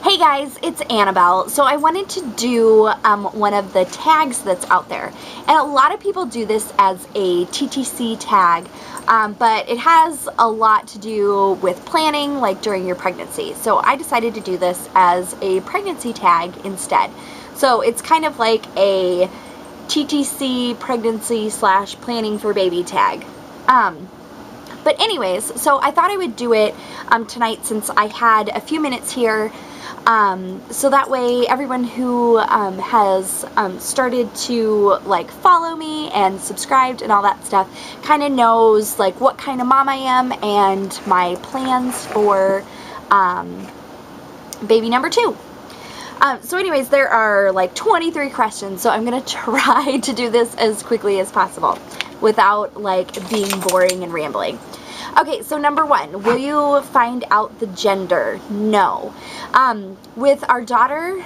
Hey guys, it's Annabelle. So I wanted to do one of the tags that's out there. And a lot of people do this as a TTC tag, but it has a lot to do with planning, like during your pregnancy. So I decided to do this as a pregnancy tag instead. So it's kind of like a TTC pregnancy / planning for baby tag. But anyways, so I thought I would do it tonight since I had a few minutes here. So that way everyone who has started to like follow me and subscribed and all that stuff kind of knows like what kind of mom I am and my plans for baby number 2. So anyways, there are like 23 questions, so I'm going to try to do this as quickly as possible without like being boring and rambling. Okay, so number 1, will you find out the gender? No. With our daughter,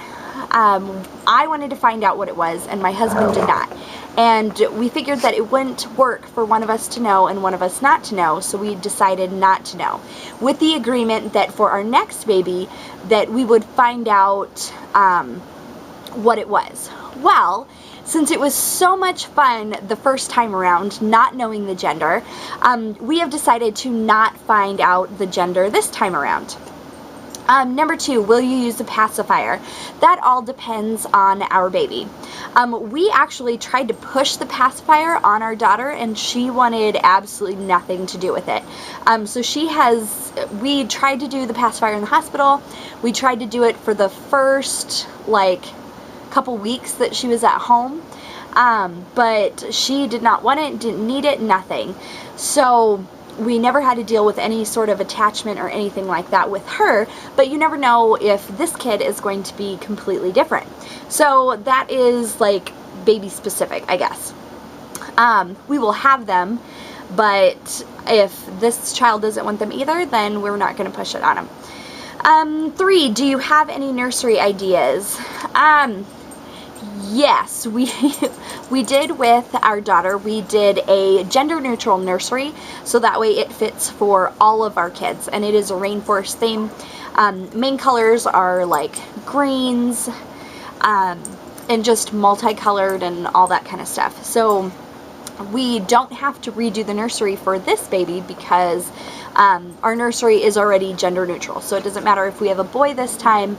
I wanted to find out what it was, and my husband did not. And we figured that it wouldn't work for one of us to know and one of us not to know, so we decided not to know. With the agreement that for our next baby, that we would find out what it was. Well, since it was so much fun the first time around, not knowing the gender, we have decided to not find out the gender this time around. Number 2, will you use a pacifier? That all depends on our baby. We actually tried to push the pacifier on our daughter, and she wanted absolutely nothing to do with it. We tried to do the pacifier in the hospital. We tried to do it for the first, couple weeks that she was at home, but she did not want it, didn't need it, nothing. So we never had to deal with any sort of attachment or anything like that with her, but you never know if this kid is going to be completely different. So that is like baby specific, I guess. We will have them, but if this child doesn't want them either, then we're not going to push it on them. 3, do you have any nursery ideas? Yes, we did with our daughter. We did a gender neutral nursery, so that way it fits for all of our kids, and it is a rainforest theme. Main colors are like greens, and just multicolored and all that kind of stuff. So we don't have to redo the nursery for this baby because our nursery is already gender neutral. So it doesn't matter if we have a boy this time,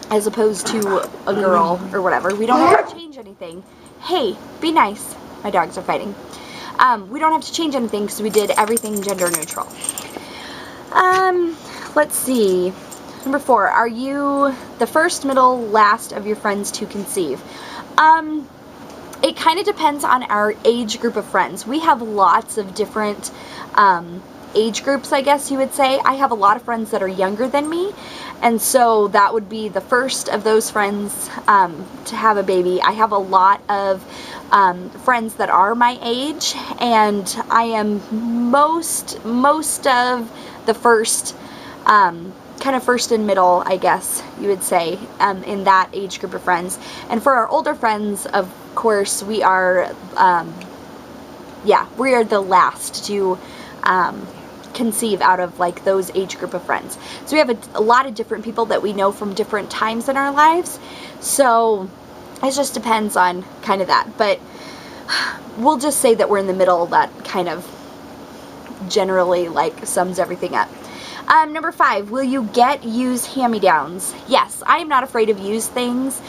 as opposed to a girl or whatever. We don't have to change anything. Hey, be nice. My dogs are fighting. We don't have to change anything because we did everything gender neutral. Let's see. Number 4, are you the first, middle, last of your friends to conceive? It kind of depends on our age group of friends. We have lots of different age groups, I guess you would say. I have a lot of friends that are younger than me, and so that would be the first of those friends to have a baby. I have a lot of friends that are my age, and I am most of the first, kind of first and middle, I guess you would say, in that age group of friends. And for our older friends, of course, we are, we are the last to conceive out of like those age group of friends. So we have a lot of different people that we know from different times in our lives. So it just depends on kind of that. But we'll just say that we're in the middle. That kind of generally like sums everything up. Number 5, will you use hand-me-downs? Yes, I am not afraid of used things.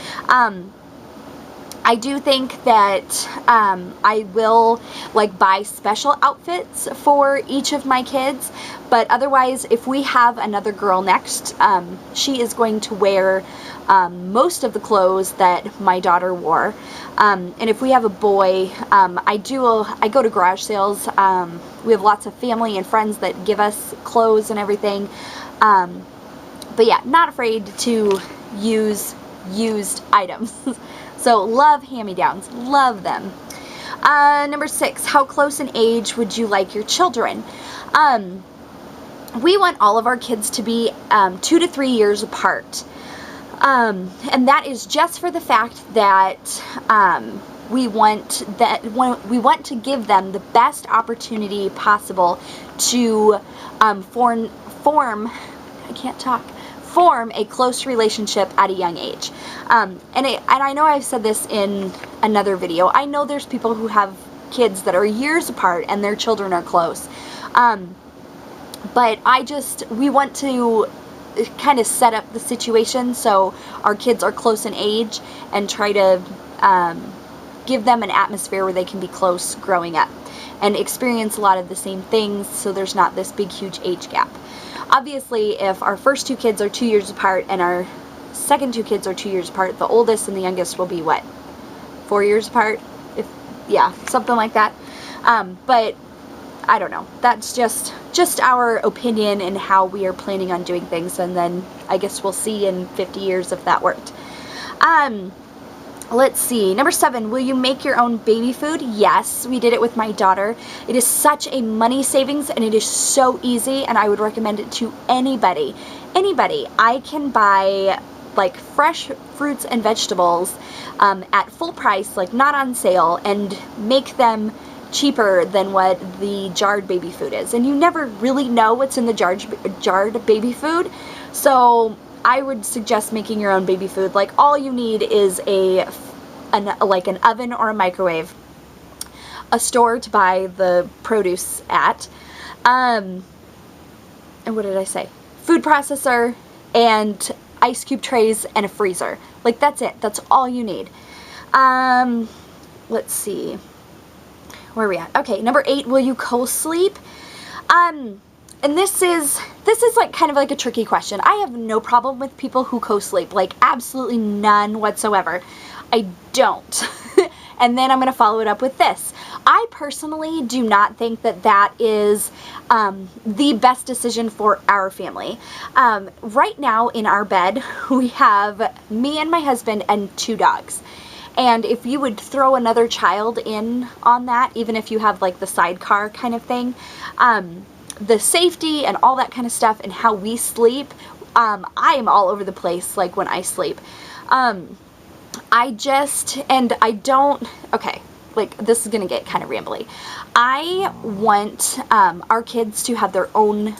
I do think that I will buy special outfits for each of my kids, but otherwise if we have another girl next, she is going to wear most of the clothes that my daughter wore. And if we have a boy, I go to garage sales. We have lots of family and friends that give us clothes and everything. But yeah, not afraid to use used items. So love hand-me-downs, love them. Number 6, how close in age would you like your children? We want all of our kids to be 2 to 3 years apart. And that is just for the fact that we want to give them the best opportunity possible to form I can't talk, form a close relationship at a young age. And I know I've said this in another video. I know there's people who have kids that are years apart and their children are close. But we want to kind of set up the situation so our kids are close in age and try to give them an atmosphere where they can be close growing up and experience a lot of the same things, so there's not this big huge age gap. Obviously, if our first 2 kids are 2 years apart and our second 2 kids are 2 years apart, the oldest and the youngest will be what, 4 years apart? Yeah, something like that. But I don't know. That's just our opinion and how we are planning on doing things, and then I guess we'll see in 50 years if that worked. Let's see. Number 7, will you make your own baby food? Yes, we did it with my daughter. It is such a money savings, and it is so easy, and I would recommend it to anybody. Anybody. I can buy like fresh fruits and vegetables at full price, like not on sale, and make them cheaper than what the jarred baby food is. And you never really know what's in the jarred baby food. So I would suggest making your own baby food. Like, all you need is like an oven or a microwave, a store to buy the produce at, and what did I say? Food processor and ice cube trays and a freezer. Like, that's it. That's all you need. Let's see. Where are we at? Okay, number 8, will you co-sleep? And this is like kind of like a tricky question. I have no problem with people who co-sleep, like absolutely none whatsoever. I don't. And then I'm going to follow it up with this. I personally do not think that that is the best decision for our family. Right now in our bed, we have me and my husband and 2 dogs. And if you would throw another child in on that, even if you have like the sidecar kind of thing, the safety and all that kind of stuff and how we sleep, I am all over the place like when I sleep. Okay, like this is gonna get kind of rambly. I want our kids to have their own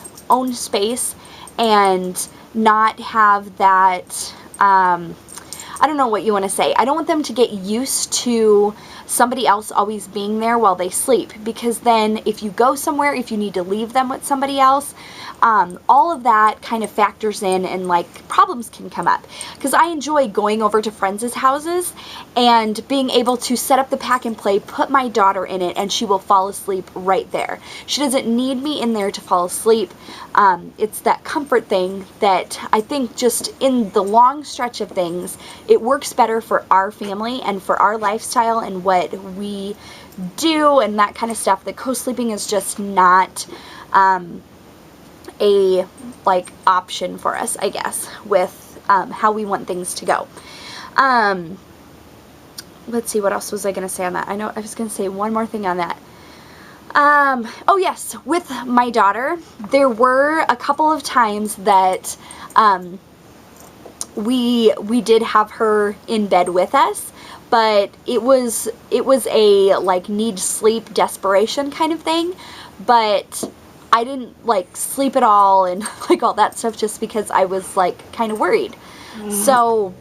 space and not have that, I don't know what you want to say. I don't want them to get used to somebody else always being there while they sleep, because then if you go somewhere, if you need to leave them with somebody else, all of that kind of factors in, and like problems can come up. Because I enjoy going over to friends' houses and being able to set up the pack and play, put my daughter in it, and she will fall asleep right there. She doesn't need me in there to fall asleep. It's that comfort thing that I think just in the long stretch of things, it works better for our family and for our lifestyle and what we do and that kind of stuff. The co-sleeping is just not a like option for us, I guess, with how we want things to go. Let's see, what else was I going to say on that? I know I was going to say one more thing on that. Oh yes, with my daughter, there were a couple of times that we did have her in bed with us, but it was a like need sleep desperation kind of thing, but I didn't like sleep at all and like all that stuff just because I was like kind of worried. So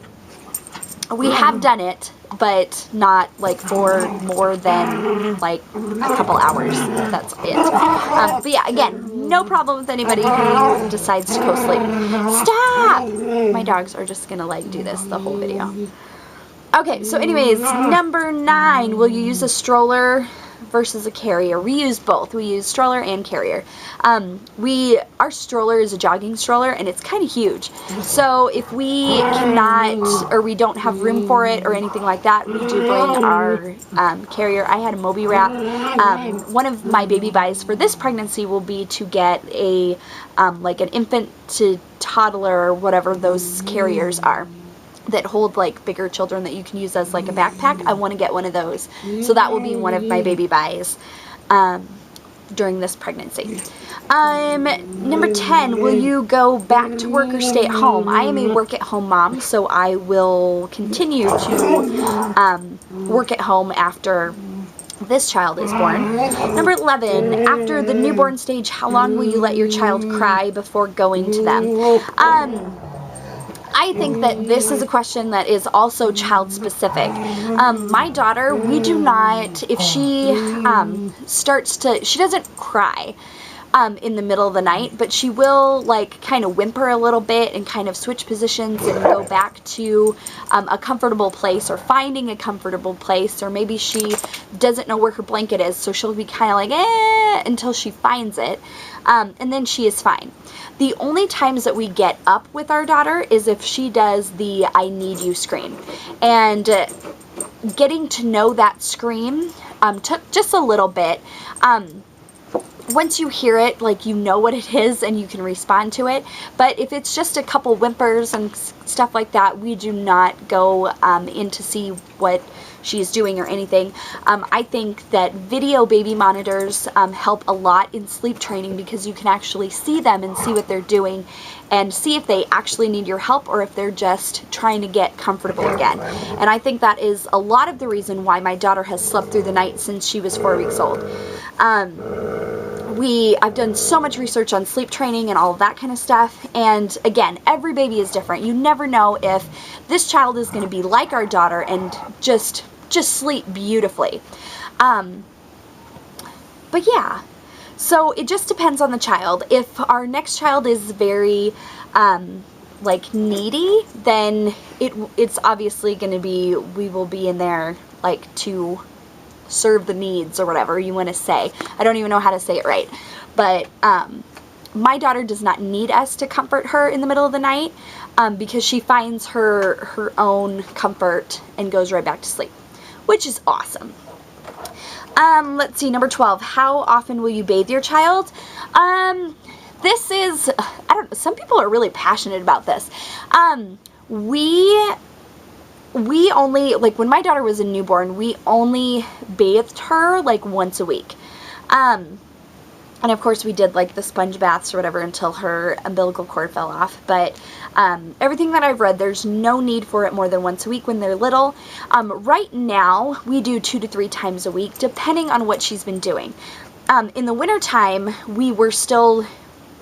we have done it, but not like for more than like a couple hours. That's it. But yeah, again, no problem with anybody who decides to co-sleep. Stop! My dogs are just gonna like do this the whole video. Okay, so anyways, number 9, will you use a stroller versus a carrier? We use both. We use stroller and carrier. Our stroller is a jogging stroller, and it's kind of huge. So if we cannot, or we don't have room for it or anything like that, we do bring our carrier. I had a Moby wrap. One of my baby buys for this pregnancy will be to get a like an infant to toddler or whatever those carriers are, that hold like bigger children that you can use as like a backpack. I want to get one of those. So that will be one of my baby buys during this pregnancy. Number 10, will you go back to work or stay at home? I am a work at home mom, so I will continue to work at home after this child is born. Number 11, after the newborn stage, how long will you let your child cry before going to them? I think that this is a question that is also child specific. My daughter, we do not, if she she doesn't cry in the middle of the night, but she will like kind of whimper a little bit and kind of switch positions and go back to a comfortable place, or finding a comfortable place, or maybe she doesn't know where her blanket is, so she'll be kind of like until she finds it, and then she is fine. The only times that we get up with our daughter is if she does the I need you scream, and getting to know that scream took just a little bit. Once you hear it, like, you know what it is and you can respond to it. But if it's just a couple whimpers and stuff like that, we do not go in to see what she's doing or anything. I think that video baby monitors help a lot in sleep training, because you can actually see them and see what they're doing and see if they actually need your help or if they're just trying to get comfortable again. And I think that is a lot of the reason why my daughter has slept through the night since she was 4 weeks old. I've done so much research on sleep training and all of that kind of stuff, and again, every baby is different. You never know if this child is going to be like our daughter and just sleep beautifully. But yeah, so it just depends on the child. If our next child is very like needy, then it's obviously going to be, we will be in there like to serve the needs, or whatever you want to say. I don't even know how to say it right. But my daughter does not need us to comfort her in the middle of the night, because she finds her own comfort and goes right back to sleep, which is awesome. Let's see, number 12, how often will you bathe your child? This is, I don't know, some people are really passionate about this. We only, like, when my daughter was a newborn, we only bathed her like once a week. And of course we did like the sponge baths or whatever until her umbilical cord fell off. But everything that I've read, there's no need for it more than once a week when they're little. Right now we do 2 to 3 times a week, depending on what she's been doing. In the wintertime, we were still,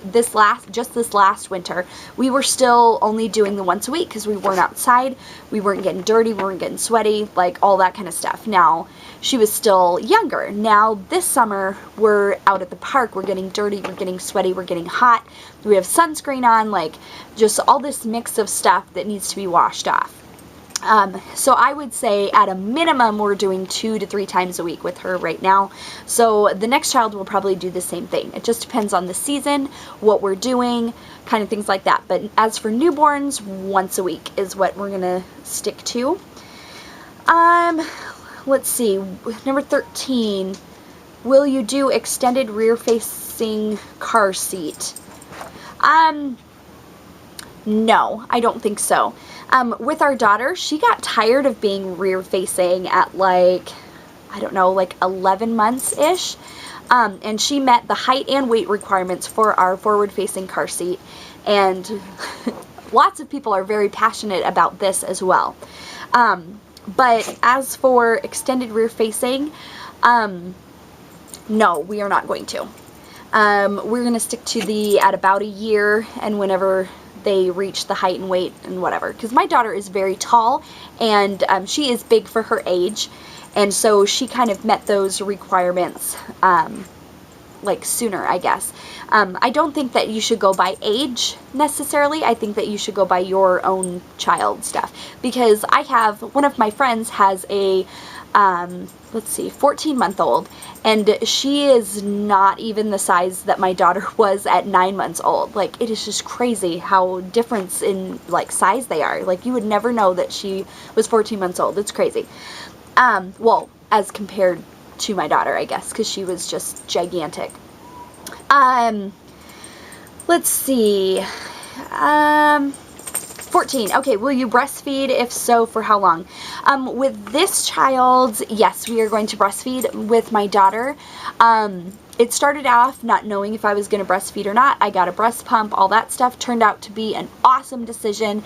this last winter, we were still only doing the once a week because we weren't outside, we weren't getting dirty, we weren't getting sweaty, like all that kind of stuff. Now, she was still younger. Now, this summer, we're out at the park, we're getting dirty, we're getting sweaty, we're getting hot, we have sunscreen on, like, just all this mix of stuff that needs to be washed off. So I would say at a minimum we're doing 2 to 3 times a week with her right now. So the next child will probably do the same thing. It just depends on the season, what we're doing, kind of things like that. But as for newborns, once a week is what we're gonna stick to. Let's see, number 13, will you do extended rear facing car seat? No, I don't think so. With our daughter, she got tired of being rear facing at like, I don't know, like 11 months-ish. And she met the height and weight requirements for our forward facing car seat. And lots of people are very passionate about this as well. But as for extended rear facing, no, we are not going to. We're going to stick to at about a year, and whenever they reach the height and weight and whatever, because my daughter is very tall and she is big for her age, and so she kind of met those requirements like sooner, I guess. I don't think that you should go by age necessarily. I think that you should go by your own child stuff, because I have, one of my friends has a 14-month-old, and she is not even the size that my daughter was at 9 months old. Like, it is just crazy how different in, like, size they are. Like, you would never know that she was 14 months old. It's crazy. Well, as compared to my daughter, I guess, because she was just gigantic. Let's see. 14. Okay, will you breastfeed? If so, for how long? With this child, yes, we are going to breastfeed. With my daughter, It started off not knowing if I was going to breastfeed or not. I got a breast pump, all that stuff turned out to be an awesome decision.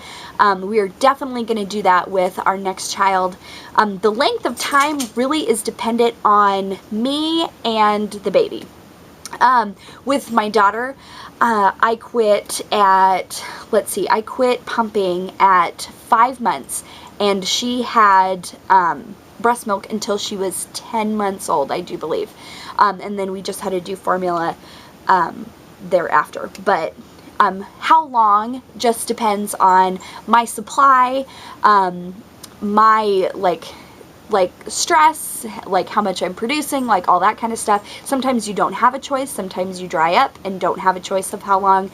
We are definitely going to do that with our next child. The length of time really is dependent on me and the baby. With my daughter, I quit pumping at 5 months, and she had breast milk until she was 10 months old, I do believe. And then we just had to do formula thereafter. But how long just depends on my supply, my like stress, like how much I'm producing, like all that kind of stuff. Sometimes you don't have a choice. Sometimes you dry up and don't have a choice of how long.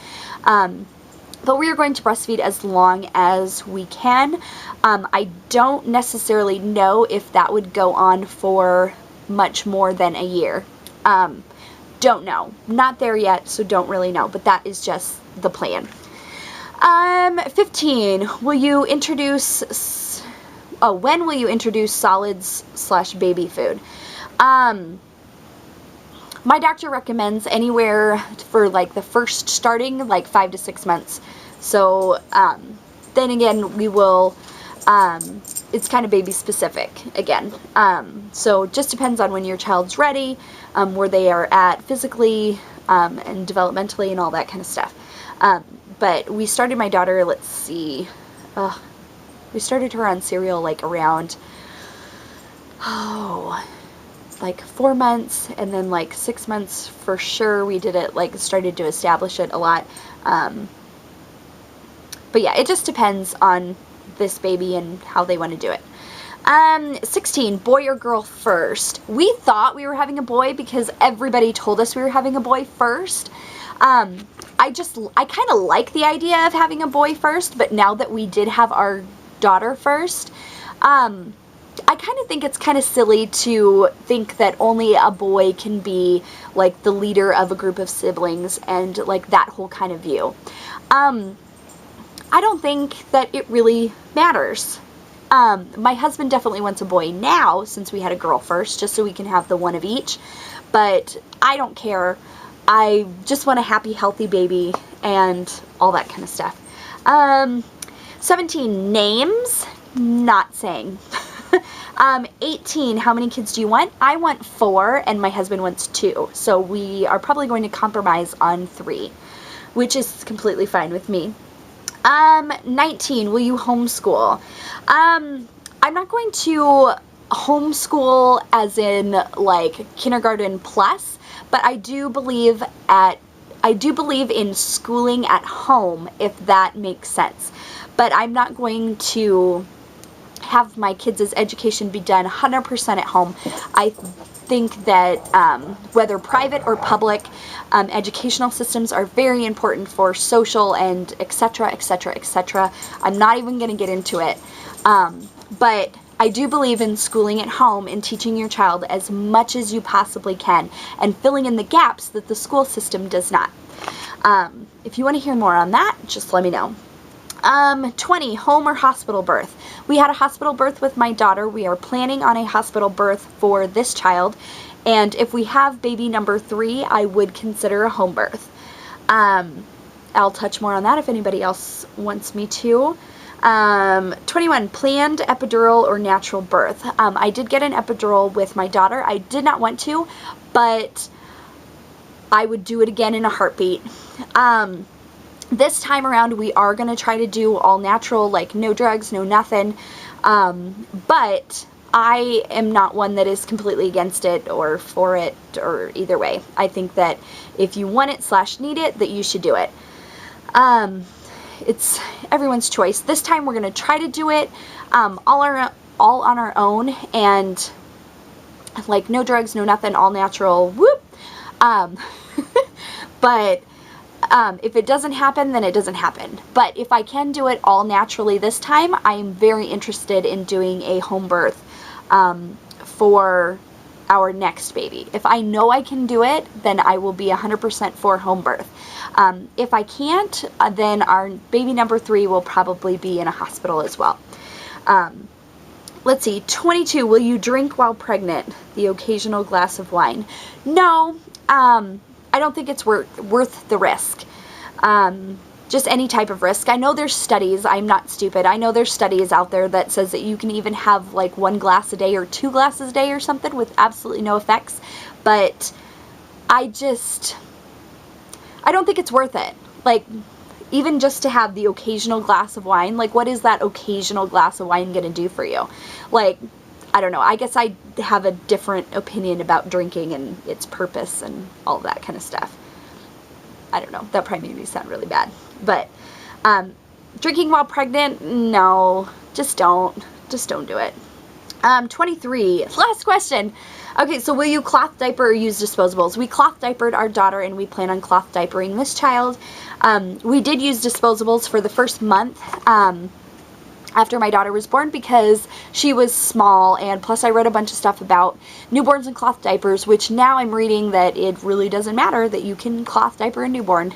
But we are going to breastfeed as long as we can. I don't necessarily know if that would go on for much more than a year. Don't know. Not there yet, so don't really know. But that is just the plan. 15. Will you introduce... Oh, when will you introduce solids/baby food? My doctor recommends anywhere for like the first starting like 5 to 6 months. So then again, we will, it's kind of baby specific again. So it just depends on when your child's ready, where they are at physically and developmentally and all that kind of stuff. But we started my daughter, let's see, we started her on cereal like around, like 4 months, and then like 6 months for sure we did it, like started to establish it a lot. But yeah, it just depends on this baby and how they want to do it. 16, boy or girl first. We thought we were having a boy because everybody told us we were having a boy first. I kind of like the idea of having a boy first, but now that we did have our daughter first, I kind of think it's kind of silly to think that only a boy can be like the leader of a group of siblings and like that whole kind of view. I don't think that it really matters. My husband definitely wants a boy now since we had a girl first, just so we can have the one of each, but I don't care. I just want a happy, healthy baby and all that kind of stuff. 17, names, not saying. 18, how many kids do you want? I want 4 and my husband wants 2. So we are probably going to compromise on 3, which is completely fine with me. 19, will you homeschool? I'm not going to homeschool as in like kindergarten plus, but I do believe in schooling at home, if that makes sense. But I'm not going to have my kids' education be done 100% at home. I think that whether private or public, educational systems are very important for social and etc., etc., etc. I'm not even going to get into it. But I do believe in schooling at home and teaching your child as much as you possibly can and filling in the gaps that the school system does not. If you want to hear more on that, just let me know. 20, home or hospital birth. We had a hospital birth with my daughter. We are planning on a hospital birth for this child. And if we have baby number 3, I would consider a home birth. I'll touch more on that if anybody else wants me to. 21, planned epidural or natural birth. I did get an epidural with my daughter. I did not want to, but I would do it again in a heartbeat. This time around, we are going to try to do all natural, like no drugs, no nothing. But I am not one that is completely against it or for it or either way. I think that if you want it / need it, that you should do it. It's everyone's choice. This time we're going to try to do it all on our own and like no drugs, no nothing, all natural. Whoop. But if it doesn't happen, then it doesn't happen. But if I can do it all naturally this time, I am very interested in doing a home birth for our next baby. If I know I can do it, then I will be 100% for home birth. If I can't, then our baby number 3 will probably be in a hospital as well. Let's see, 22, will you drink while pregnant? The occasional glass of wine. No, I don't think it's worth the risk. Just any type of risk. I know there's studies, I'm not stupid, I know there's studies out there that says that you can even have like 1 glass a day or 2 glasses a day or something with absolutely no effects, but I don't think it's worth it. Like, even just to have the occasional glass of wine, like what is that occasional glass of wine gonna do for you? Like, I don't know, I guess I have a different opinion about drinking and its purpose and all of that kind of stuff. I don't know, that probably made me sound really bad. But drinking while pregnant, no, just don't do it. 23, last question. Okay, so will you cloth diaper or use disposables? We cloth diapered our daughter and we plan on cloth diapering this child. We did use disposables for the first month after my daughter was born because she was small, and plus I read a bunch of stuff about newborns and cloth diapers, which now I'm reading that it really doesn't matter, that you can cloth diaper a newborn.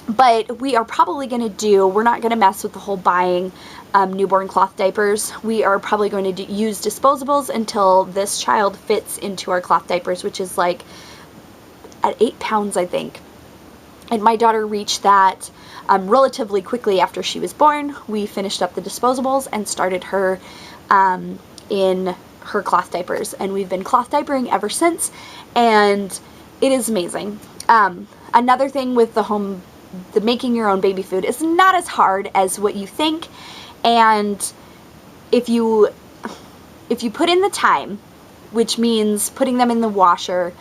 But we are probably going to we're not going to mess with the whole buying newborn cloth diapers. We are probably going to use disposables until this child fits into our cloth diapers, which is like at 8 pounds, I think. And my daughter reached that relatively quickly after she was born. We finished up the disposables and started her in her cloth diapers. And we've been cloth diapering ever since, and it is amazing. Another thing with the making your own baby food is not as hard as what you think, and if you put in the time, which means putting them in the washer,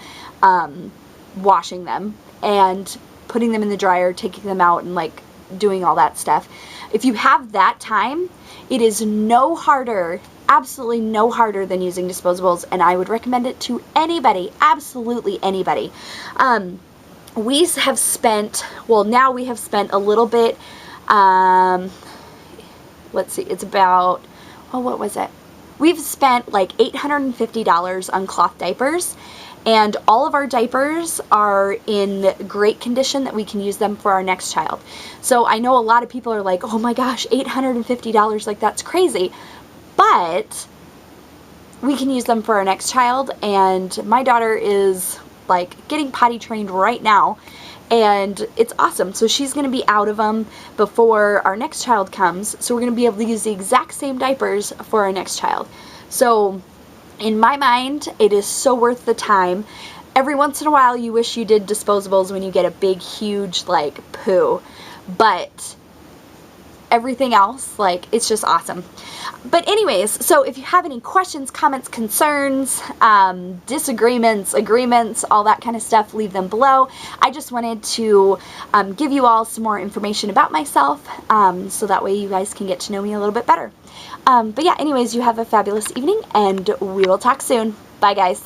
washing them, and putting them in the dryer, taking them out, and like doing all that stuff, if you have that time, it is no harder, absolutely no harder than using disposables, and I would recommend it to anybody, absolutely anybody. We have spent, well, now we have spent a little bit, let's see, it's about, oh, what was it? We've spent like $850 on cloth diapers, and all of our diapers are in great condition that we can use them for our next child. So I know a lot of people are like, oh my gosh, $850, like that's crazy, but we can use them for our next child, and my daughter is like getting potty trained right now, and it's awesome. So she's going to be out of them before our next child comes, so we're going to be able to use the exact same diapers for our next child. So in my mind, it is so worth the time. Every once in a while you wish you did disposables when you get a big huge like poo, but everything else, like, it's just awesome. But anyways, so if you have any questions, comments, concerns, disagreements, agreements, all that kind of stuff, leave them below. I just wanted to give you all some more information about myself, so that way you guys can get to know me a little bit better. But yeah, anyways, you have a fabulous evening, and we will talk soon. Bye, guys.